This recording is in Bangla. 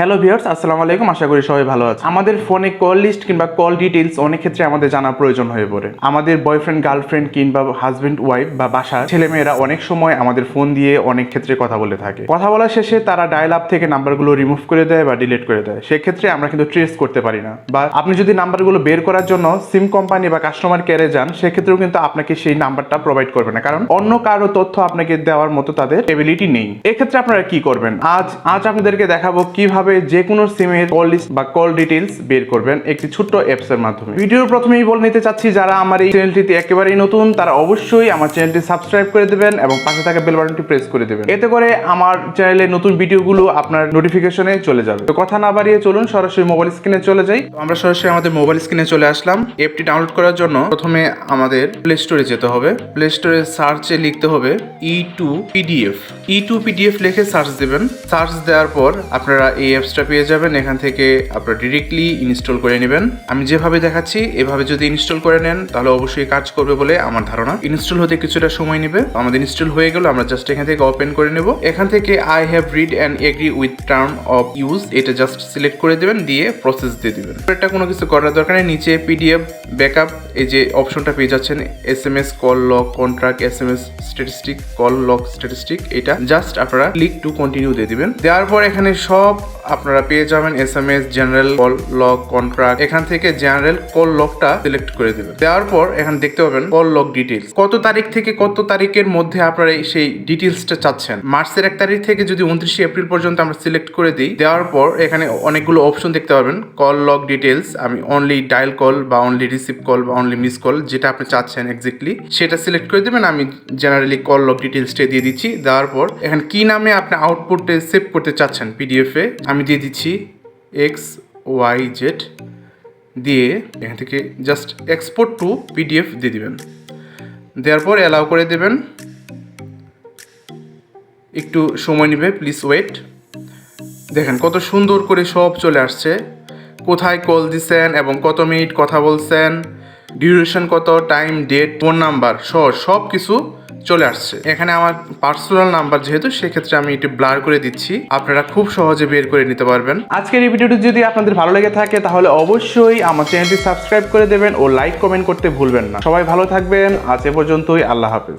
হ্যালো ভিউয়ার্স, আসসালামু আলাইকুম। আশা করি সবাই ভালো আছে। আমাদের ফোনে কল লিস্ট কিংবা কল ডিটেইলস অনেক ক্ষেত্রে আমাদের জানা প্রয়োজন হয়ে পড়ে। আমাদের বয়ফ্রেন্ড, গার্লফ্রেন্ড কিংবা হাজবেন্ড, ওয়াইফ বা বাসার ছেলেমেয়েরা অনেক সময় আমাদের ফোন দিয়ে অনেক ক্ষেত্রে কথা বলে থাকে। কথা বলার শেষে তারা ডায়াল আপ থেকে নাম্বারগুলো রিমুভ করে দেয় বা ডিলিট করে দেয়। সেক্ষেত্রে আমরা কিন্তু ট্রেস করতে পারি না। বা আপনি যদি নাম্বারগুলো বের করার জন্য সিম কোম্পানি বা কাস্টমার কেয়ারে যান, সেক্ষেত্রেও কিন্তু আপনাকে সেই নাম্বারটা প্রোভাইড করবে না, কারণ অন্য কারো তথ্য আপনাকে দেওয়ার মতো তাদের এবিলিটি নেই। এক্ষেত্রে আপনারা কি করবেন? আজ আপনাদেরকে দেখাবো কিভাবে যে কোনো সিমের কল লিস্ট বা কল ডিটেইলস বের করবেন একটি ছোট্ট অ্যাপস এর মাধ্যমে। ভিডিওর প্রথমেই বলে নিতে চাচ্ছি, যারা আমার এই চ্যানেলটিতে একেবারেই নতুন তারা অবশ্যই আমার চ্যানেলটি সাবস্ক্রাইব করে দেবেন এবং পাশে থাকা বেল বাটনটি প্রেস করে দেবেন। এতে করে আমার চ্যানেলে নতুন ভিডিওগুলো আপনার নোটিফিকেশনে চলে যাবে। তো কথা না বাড়িয়ে চলুন সরাসরি মোবাইল স্ক্রিনে চলে যাই। আমরা সরাসরি আমাদের মোবাইল স্ক্রিনে চলে আসলাম। অ্যাপটি ডাউনলোড করার জন্য প্রথমে আমাদের প্লে স্টোরে যেতে হবে। প্লে স্টোরে সার্চে লিখতে হবে E2PDF লিখে সার্চ দেবেন। সার্চ দেওয়ার পর আপনারা এই অ্যাপসটা পেয়ে যাবেন। এখান থেকে আপনারা ডিরেক্টলি ইনস্টল করে নেবেন। আমি যেভাবে দেখাচ্ছি এভাবে যদি ইনস্টল করে নেন তাহলে অবশ্যই কাজ করবে বলে আমার ধারণা। ইনস্টল হতে কিছুটা সময় নেবে। আমাদের ইনস্টল হয়ে গেল, আমরা জাস্ট এখান থেকে ওপেন করে নেব। এখান থেকে I have read and agree with term of use এটা জাস্ট সিলেক্ট করে দেবেন, দিয়ে প্রসেস দিয়ে দিবেন। এটা কোনো কিছু করার দরকার নেই। নিচে পিডিএফ ব্যাকআপ এই যে অপশনটা পেয়ে যাচ্ছেন, SMS call log contract, SMS statistic, call log statistic, এটা জাস্ট আপনারা ক্লিক টু কন্টিনিউ দিয়ে দিবেন। দেওয়ার পর এখানে সব আপনারা পেয়ে যাবেন SMS, general, call log, contract. এখান থেকে জেনারেল কল লগটা সিলেক্ট করে দিবেন। দেওয়ার পর এখানে দেখতে পাবেন কল লগ ডিটেইলস, কত তারিখ থেকে কত তারিখের মধ্যে আপনারা সেই ডিটেইলসটা চাচ্ছেন। মার্চের 1 তারিখ থেকে যদি 29 এপ্রিল পর্যন্ত আমরা সিলেক্ট করে দিই, দেওয়ার পর এখানে অনেকগুলো অপশন দেখতে পাবেন। কল লগ ডিটেইলস, আমি অনলি ডায়াল কল বা অনলি রিসিভ কল বা অনলি মিস কল যেটা আপনি চাচ্ছেন এক্স্যাক্টলি সেটা সিলেক্ট করে দেবেন। আমি জেনারেলি কল লগ ডিটেইলসটা দিয়ে দিচ্ছি। দেওয়ার পর এখানে কি নামে আপনি আউটপুটে সেভ করতে চাচ্ছেন পিডিএফ এ, আমি দিয়ে দিচ্ছি XYZ, দিয়ে এখান থেকে জাস্ট এক্সপোর্ট টু পিডিএফ দিয়ে দিবেন। দেওয়ার পর অ্যালাউ করে দেবেন। একটু সময় নেবে, প্লিজ ওয়েট। দেখেন কত সুন্দর করে সব চলে আসছে, কোথায় কল দিছেন এবং কত মিনিট কথা বলছেন, ডিউরেশন কত, টাইম, ডেট, ফোন নাম্বার সব কিছু চলে আসছে। এখানে আমার পার্সোনাল নাম্বার যেহেতু, সেক্ষেত্রে আমি একটু ব্লার করে দিচ্ছি, আপনারা খুব সহজে বের করে নিতে পারবেন। আজকের এই ভিডিওটি যদি আপনাদের ভালো লেগে থাকে তাহলে অবশ্যই আমার চ্যানেলটি সাবস্ক্রাইব করে দেবেন ও লাইক কমেন্ট করতে ভুলবেন না। সবাই ভালো থাকবেন। আজ এ পর্যন্তই। আল্লাহ হাফেজ।